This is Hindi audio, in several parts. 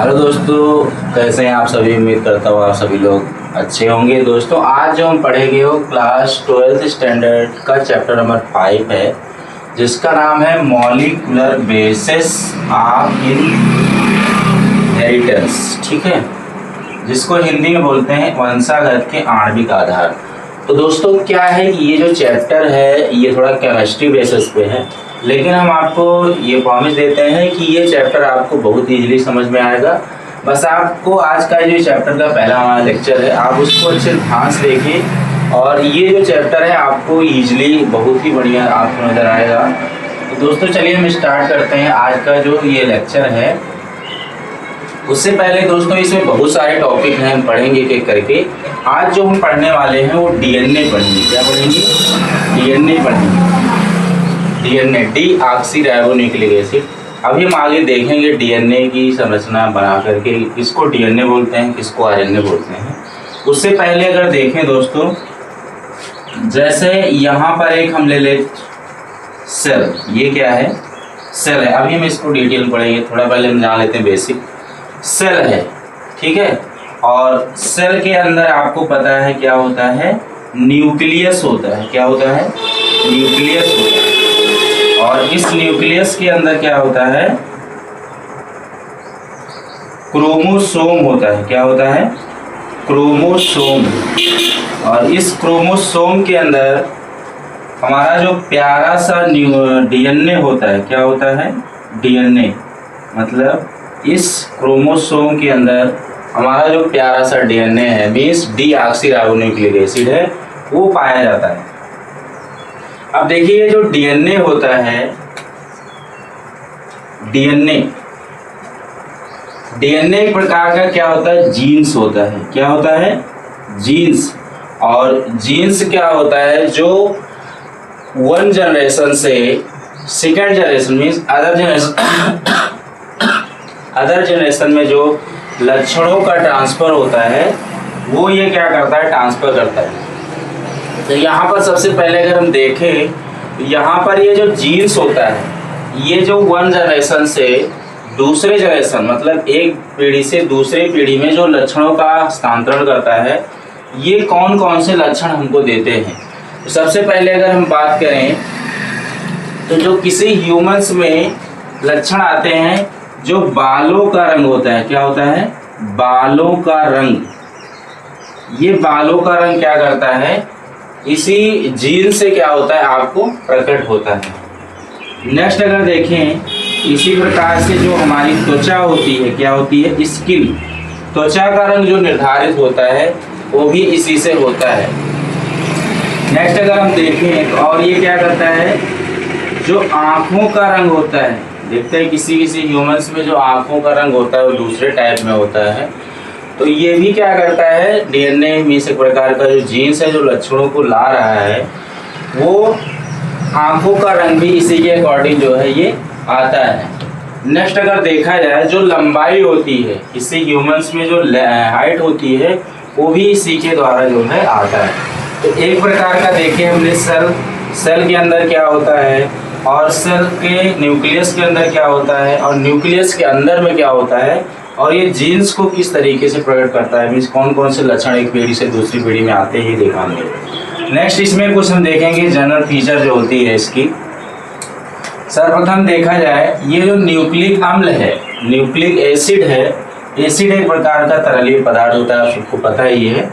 हेलो दोस्तों, कैसे हैं आप सभी। उम्मीद करता हूँ आप सभी लोग अच्छे होंगे। दोस्तों आज जो हम पढ़ेंगे वो क्लास 12th स्टैंडर्ड का चैप्टर नंबर 5 है, जिसका नाम है मॉलिक्यूलर बेसिस ऑफ इनहेरिटेंस। ठीक है, जिसको हिंदी में बोलते हैं वंशागत के आणविक आधार। तो दोस्तों क्या है कि ये जो चैप्टर है ये थोड़ा केमिस्ट्री बेसिस पे है, लेकिन हम आपको ये प्रॉमिस देते हैं कि ये चैप्टर आपको बहुत इजीली समझ में आएगा। बस आपको आज का जो चैप्टर का पहला हमारा लेक्चर है, आप उसको अच्छे ध्यान से देखिए और ये जो चैप्टर है आपको इजीली बहुत ही बढ़िया आपको नज़र आएगा। तो दोस्तों चलिए हम स्टार्ट करते हैं आज का जो ये लेक्चर है। उससे पहले दोस्तों इसमें बहुत सारे टॉपिक हैं, हम पढ़ेंगे एक एक करके। आज जो हम पढ़ने वाले हैं वो डीएनए पढ़ेंगे। क्या पढ़ेंगे? डीएनए पढ़ेंगे। DNA deoxyribonucleic acid. अभी हम आगे देखेंगे डीएनए की संरचना बना करके किसको डीएनए बोलते हैं, किसको आरएनए बोलते हैं। उससे पहले अगर देखें दोस्तों, जैसे यहाँ पर एक हम ले ले सेल, ये क्या है? सेल है। अभी हम इसको डिटेल पढ़ेंगे, थोड़ा पहले हम जान लेते हैं बेसिक। सेल है, ठीक है। और सेल के अंदर आपको पता है क्या होता है? न्यूक्लियस होता है। क्या होता है? न्यूक्लियस होता है। और इस न्यूक्लियस के अंदर क्या होता है? क्रोमोसोम होता है। क्या होता है? क्रोमोसोम। और इस क्रोमोसोम के अंदर हमारा जो प्यारा सा डीएनए होता है। क्या होता है? डीएनए। मतलब इस क्रोमोसोम के अंदर हमारा जो प्यारा सा डीएनए है, मीन्स डीऑक्सीराइबोन्यूक्लिक एसिड है, वो पाया जाता है। अब देखिए जो डीएनए होता है, डीएनए एक प्रकार का क्या होता है? जीन्स होता है। क्या होता है? जीन्स। और जीन्स क्या होता है? जो वन जनरेशन से second generation means other generation में जो लक्षणों का ट्रांसफर होता है वो ये क्या करता है? ट्रांसफर करता है। तो यहाँ पर सबसे पहले अगर हम देखें, यहाँ पर ये जो जीन्स होता है, ये जो वन जनरेशन से दूसरे जनरेशन मतलब एक पीढ़ी से दूसरी पीढ़ी में जो लक्षणों का हस्तांतरण करता है, ये कौन कौन से लक्षण हमको देते हैं। तो सबसे पहले अगर हम बात करें तो जो किसी ह्यूमंस में लक्षण आते हैं, जो बालों का रंग होता है। क्या होता है? बालों का रंग। ये बालों का रंग क्या करता है? इसी जीन से क्या होता है? आपको प्रकट होता है। नेक्स्ट अगर देखें, इसी प्रकार से जो हमारी त्वचा होती है, क्या होती है? स्किन। त्वचा का रंग जो निर्धारित होता है वो भी इसी से होता है। नेक्स्ट अगर हम देखें और ये क्या करता है? जो आँखों का रंग होता है, देखते हैं किसी किसी ह्यूमंस में जो आँखों का रंग होता है वो दूसरे टाइप में होता है। तो ये भी क्या करता है? डीएनए में से एक प्रकार का जो जीन्स है जो लक्षणों को ला रहा है, वो आँखों का रंग भी इसी के अकॉर्डिंग जो है ये आता है। नेक्स्ट अगर देखा जाए, जो लंबाई होती है किसी ह्यूमंस में, जो हाइट होती है, वो भी इसी के द्वारा जो है आता है। तो एक प्रकार का देखें हमने सेल के अंदर क्या होता है और सेल के न्यूक्लियस के अंदर क्या होता है और न्यूक्लियस के अंदर में क्या होता है, और ये जीन्स को किस तरीके से प्रकट करता है, मीन्स कौन कौन से लक्षण एक पीढ़ी से दूसरी पीढ़ी में आते ही देखा हमने। नेक्स्ट इसमें कुछ हम देखेंगे जनरल फीचर जो होती है इसकी। सर्वप्रथम देखा जाए, ये जो न्यूक्लिक अम्ल है, न्यूक्लिक एसिड है, एसिड एक प्रकार का तरलीय पदार्थ होता है, आपको पता ही है।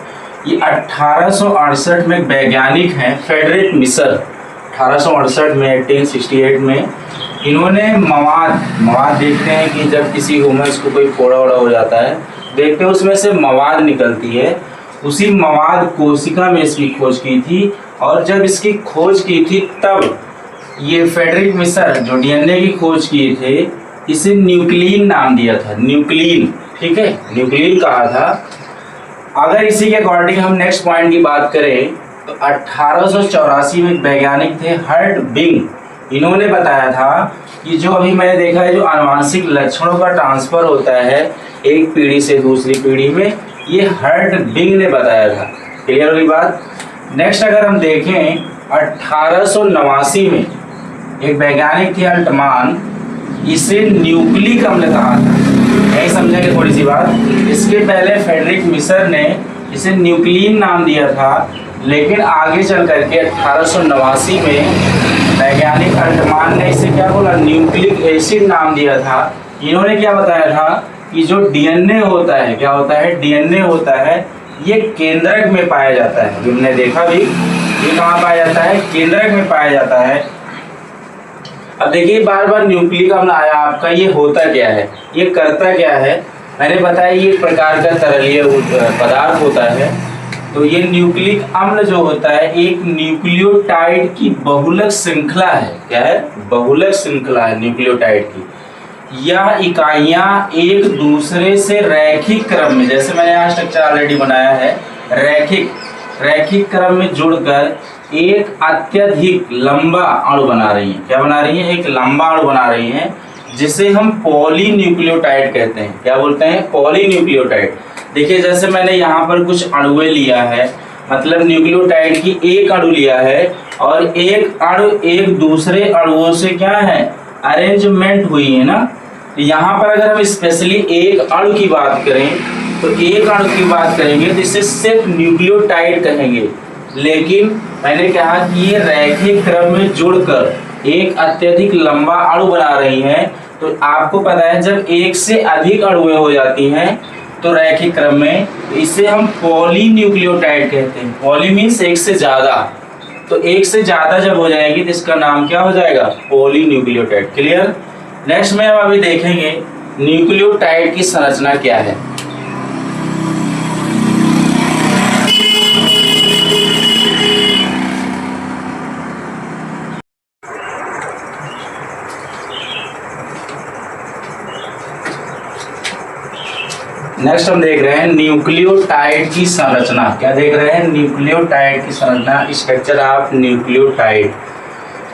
ये 1868 में वैज्ञानिक हैं फ्रेडरिक मिशर, 1868 में 1868 में इन्होंने मवाद देखते हैं कि जब किसी ह्यूमंस को कोई फोड़ा वोड़ा हो जाता है, देखते हैं उसमें से मवाद निकलती है। उसी मवाद कोशिका में इसकी खोज की थी, और जब इसकी खोज की थी तब ये फ्रेडरिक मिशर जो डीएनए की खोज किए थे, इसे न्यूक्लिन नाम दिया था। न्यूक्लिन, ठीक है, न्यूक्लिन कहा था। अगर इसी के अकॉर्डिंग हम नेक्स्ट पॉइंट की बात करें तो 1884 में वैज्ञानिक थे हर्ट बिंग, इन्होंने बताया था कि जो अभी मैंने देखा है, जो आनुवांशिक लक्षणों का ट्रांसफर होता है एक पीढ़ी से दूसरी पीढ़ी में, ये हर्ट बिंग ने बताया था। क्लियर होगी बात। नेक्स्ट अगर हम देखें 1889 में एक वैज्ञानिक थे अल्टमान, इसे न्यूक्लिक अम्ल कहा था। नहीं समझेंगे थोड़ी सी बात। इसके पहले फ्रेडरिक मिशर ने इसे न्यूक्लियन नाम दिया था, लेकिन आगे चल करके 1889 में वैज्ञानिक अल्टमान ने इसे क्या बोला, न्यूक्लिक एसिड नाम दिया था। इन्होंने क्या बताया था कि जो डीएनए होता है, क्या होता है, डीएनए होता है, ये केंद्रक में पाया जाता है। हमने देखा भी, ये कहाँ पाया जाता है, केंद्रक में पाया जाता है। अब देखिए बार बार न्यूक्लिक अम्ल आया आपका, ये होता क्या है, ये करता क्या है। मैंने बताया ये एक प्रकार का तरलीय पदार्थ होता है। तो ये न्यूक्लिक अम्ल जो होता है एक न्यूक्लियोटाइड की बहुलक श्रृंखला है। क्या है, बहुलक श्रृंखला है न्यूक्लियोटाइड की। यह इकाइयां एक दूसरे से रैखिक क्रम में, जैसे मैंने यहाँ स्ट्रक्चर ऑलरेडी बनाया है, रैखिक क्रम में जुड़कर एक अत्यधिक लंबा अणु बना रही हैं। क्या बना रही हैं, एक लंबा अणु बना रही हैं, जिसे हम पॉलीन्यूक्लियोटाइड कहते हैं। क्या बोलते हैं, पॉलीन्यूक्लियोटाइड। देखिए जैसे मैंने यहाँ पर कुछ अणुएं लिया है, मतलब न्यूक्लियोटाइड की एक अणु लिया है, और एक अणु एक दूसरे अणुओं से क्या है, अरेंजमेंट हुई है ना। यहाँ पर अगर हम स्पेशली एक अणु की बात करें, तो एक अणु की बात करेंगे तो इसे सिर्फ न्यूक्लियोटाइड कहेंगे। लेकिन मैंने कहा कि ये रैखिक क्रम में जुड़कर एक अत्यधिक लंबा अणु बना रही हैं। तो आपको पता है जब एक से अधिक अणुएं हो जाती हैं तो रैखिक क्रम में, तो इसे हम पॉलीन्यूक्लियोटाइड कहते हैं। पॉली मीन्स एक से ज्यादा, तो एक से ज्यादा जब हो जाएगी तो इसका नाम क्या हो जाएगा, पॉलीन्यूक्लियोटाइड। क्लियर। नेक्स्ट में हम अभी देखेंगे न्यूक्लियोटाइड की संरचना क्या है। नेक्स्ट हम देख रहे हैं न्यूक्लियोटाइड की संरचना। क्या देख रहे हैं, न्यूक्लियोटाइड की संरचना, स्ट्रक्चर ऑफ न्यूक्लियोटाइड।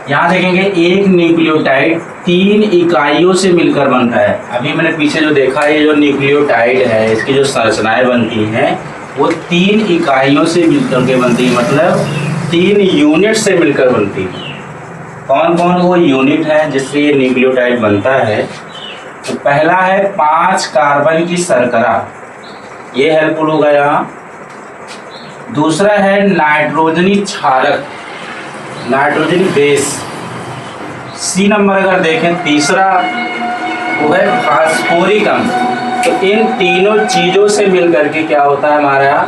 यहाँ देखेंगे एक न्यूक्लियोटाइड 3 इकाइयों से मिलकर बनता है। अभी मैंने पीछे जो देखा है, ये जो न्यूक्लियोटाइड है इसकी जो संरचनाएं बनती हैं वो 3 इकाइयों से मिलकर के बनती है, मतलब 3 यूनिट से मिलकर बनती है। कौन कौन वो यूनिट है जिससे ये न्यूक्लियोटाइड बनता है। तो पहला है 5 कार्बन की शर्करा, ये हेल्पफुल होगा यहाँ। दूसरा है नाइट्रोजनी क्षारक, नाइट्रोजनी बेस। सी नंबर अगर देखें तीसरा वो है फास्फोरिक अम्ल। तो इन तीनों चीजों से मिलकर के क्या होता है, हमारा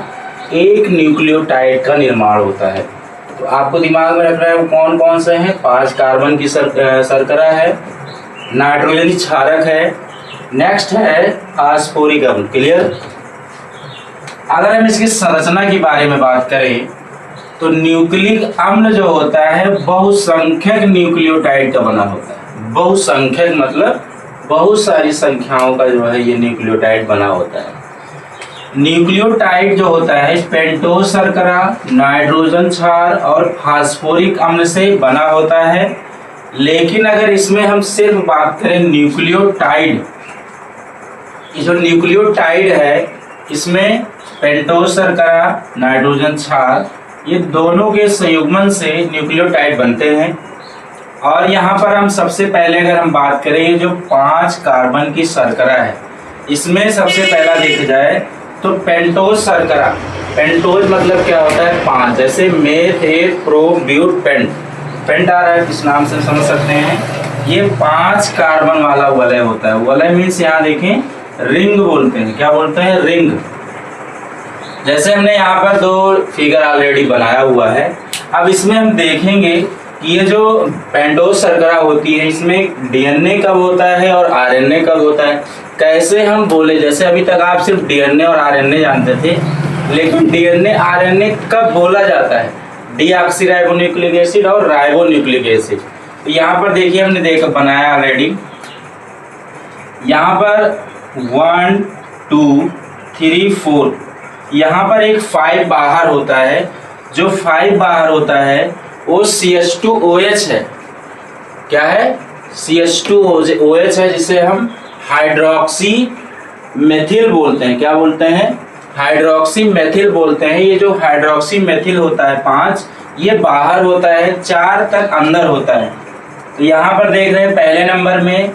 एक न्यूक्लियोटाइड का निर्माण होता है। तो आपको दिमाग में रखना है वो कौन कौन से हैं। 5 कार्बन की शर्करा है, नाइट्रोजनी क्षारक है, नेक्स्ट है फास्फोरिक अम्ल। क्लियर। अगर हम इसकी संरचना के बारे में बात करें तो न्यूक्लिक अम्ल जो होता है बहुसंख्यक न्यूक्लियोटाइड का बना होता है। बहुसंख्यक मतलब बहुत सारी संख्याओं का जो है ये न्यूक्लियोटाइड बना होता है। न्यूक्लियोटाइड जो होता है पेंटोज शर्करा, नाइट्रोजन क्षार और फास्फोरिक अम्ल से बना होता है। लेकिन अगर इसमें हम सिर्फ बात करें न्यूक्लियोटाइड, जो न्यूक्लियोटाइड है इसमें पेंटोज शर्करा, नाइट्रोजन क्षार, ये दोनों के संयुग्मन से न्यूक्लियोटाइड बनते हैं। और यहाँ पर हम सबसे पहले अगर हम बात करें ये जो 5 कार्बन की शर्करा है, इसमें सबसे पहला देखा जाए तो पेंटोज शर्करा। पेंटोज मतलब क्या होता है 5, जैसे मेथ, एथ, प्रो, ब्यूट, पेंट। पेंट आ रहा है किस नाम से समझ सकते हैं। ये 5 कार्बन वाला वलय होता है। वलय मीन्स यहाँ देखें रिंग बोलते हैं। क्या बोलते हैं, रिंग। जैसे हमने यहाँ पर 2 फिगर ऑलरेडी बनाया हुआ है। अब इसमें हम देखेंगे कि ये जो पेंटोज शर्करा होती है इसमें डीएनए कब होता है और आरएनए कब होता है। कैसे हम बोले, जैसे अभी तक आप सिर्फ डीएनए और आरएनए जानते थे, लेकिन डीएनए आरएनए कब बोला जाता है, डीऑक्सीराइबोन्यूक्लिक एसिड और राइबोन्यूक्लिक एसिड। तो यहाँ पर देखिए हमने बनाया ऑलरेडी। यहाँ पर 1 2 3 4, यहाँ पर एक 5 बाहर होता है। जो 5 बाहर होता है वो CH2OH है। क्या है, CH2OH है, जिसे हम हाइड्रोक्सी मेथिल बोलते हैं। क्या बोलते हैं, हाइड्रोक्सी मेथिल बोलते हैं। ये जो हाइड्रोक्सी मेथिल होता है 5, ये बाहर होता है, 4 तक अंदर होता है। तो यहाँ पर देख रहे हैं पहले नंबर में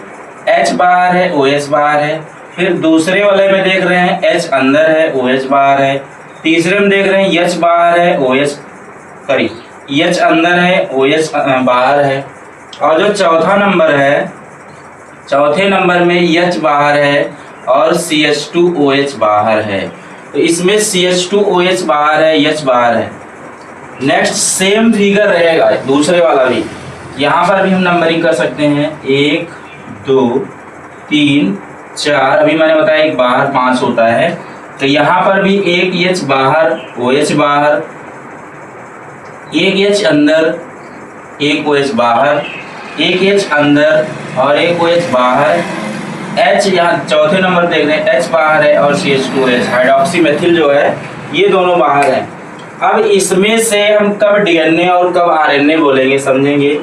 H बाहर है, OH बाहर है। फिर दूसरे वाले में देख रहे हैं H अंदर है, OH बाहर है। तीसरे में देख रहे हैं H बाहर है, H अंदर है, OH बाहर है। और जो चौथा नंबर है, चौथे नंबर में H बाहर है और CH2OH बाहर है। तो इसमें CH2OH बाहर है, H बाहर है। नेक्स्ट सेम फिगर रहेगा दूसरे वाला भी। यहाँ पर भी हम नंबरिंग कर सकते हैं 1 2 3 4। अभी मैंने बताया एक बाहर 5 होता है। तो यहाँ पर भी एक H बाहर, OH बाहर, एक H अंदर, एक OH बाहर, एक H अंदर और एक OH बाहर। H यहाँ चौथे नंबर देख रहे हैं H बाहर है और CH2OH हाइड्रोक्सी मेथिल जो है ये दोनों बाहर हैं। अब इसमें से हम कब DNA और कब RNA बोलेंगे समझेंगे।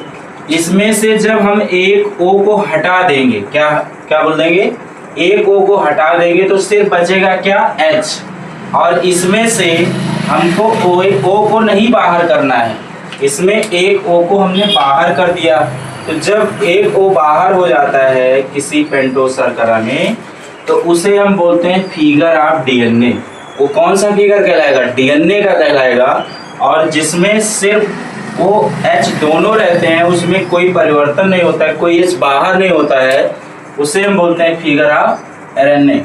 इसमें से जब हम एक O को हटा देंगे, क्या क्या बोल देंगे, एक O को हटा देंगे तो सिर्फ बचेगा क्या, H। और इसमें से हमको O को नहीं बाहर करना है, इसमें एक O को हमने बाहर कर दिया। तो जब एक O बाहर हो जाता है किसी पेंटोस शर्करा में तो उसे हम बोलते हैं फिगर ऑफ DNA। वो कौन सा फिगर कहलाएगा, DNA का कहलाएगा। और जिसमें सिर्फ वो H दोनों रहते हैं, उसमें कोई परिवर्तन नहीं होता है, कोई H बाहर नहीं होता है, उसे हम बोलते हैं फिगर ऑफ RNA।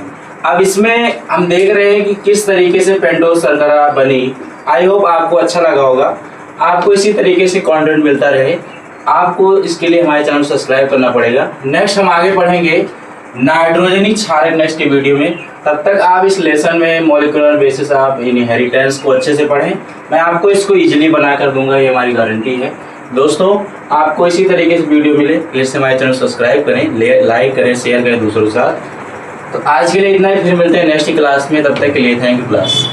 अब इसमें हम देख रहे हैं कि किस तरीके से पेंटोस शर्करा बनी। आई होप आपको अच्छा लगा होगा। आपको इसी तरीके से कंटेंट मिलता रहे। आपको इसके लिए हमारे चैनल को सब्सक्राइब करना पड़ेगा। नेक्स्ट हम आगे पढ़ेंगे नाइट्रोजनी क्षार नेक्स्ट की वीडियो में। तब तक आप इस लेसन में मॉलिक्यूलर बेसिस आप इनहेरिटेंस को अच्छे से पढ़ें। मैं आपको इसको इजीली बना कर दूंगा, ये हमारी गारंटी है। दोस्तों आपको इसी तरीके से वीडियो मिले प्लीज़ हमारे चैनल को सब्सक्राइब करें, लाइक करें, शेयर करें दूसरों के साथ। तो आज के लिए इतना ही, फिर मिलते हैं नेक्स्ट क्लास में। तब तक के लिए थैंक यू क्लास।